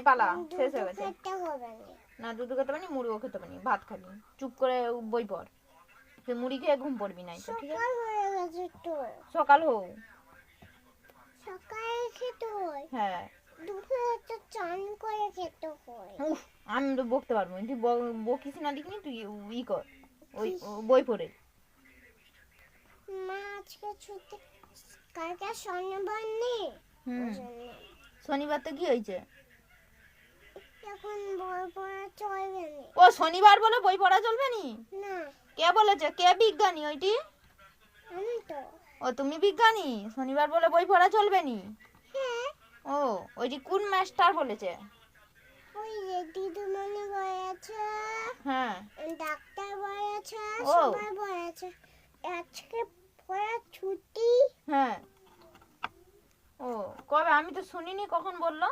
নাই, পালা, শেষ হয়ে গেছে। খেতে হবে না। না দুধ খেতে পারি, মুড়িও খেতে পারি, ভাত খাবি, চুপ করে বই পড়, তুই মুড়ি খেয়ে ঘুম পড়বি নাই তো, ঠিক আছে? সকাল হয়ে গেছে তো। সকাল হোক। সকালে খেতে হয়। হ্যাঁ। দুপুরে তো চান করে খেতে হয়। উফ, আমি তো বকতে পারবো না, তুই বকিস না, দেখিনি তুই ই কর, ওই বই পড়ে। মা আজকে ছুটি, কালকে শনিবার নেই। শনিবার তো কি হয়েছে? এখন বই পড়া চলবে না। ও শনিবার বলে বই পড়া চলবে নি? না। কে বলেছে? কে বিজ্ঞানী ওইটি? আমি তো। ও তুমি বিজ্ঞানী, শনিবার বলে বই পড়া চলবে নি? হ্যাঁ। ও ওইটি কোন মাস্টার বলেছে? ওই যে দিদিমণি বলেছে, হ্যাঁ, ডাক্তার বলেছে, ও। সবাই বলেছে আজকে পড়া ছুটি। হ্যাঁ। ও কবে? আমি তো শুনিনি, কখন বললো?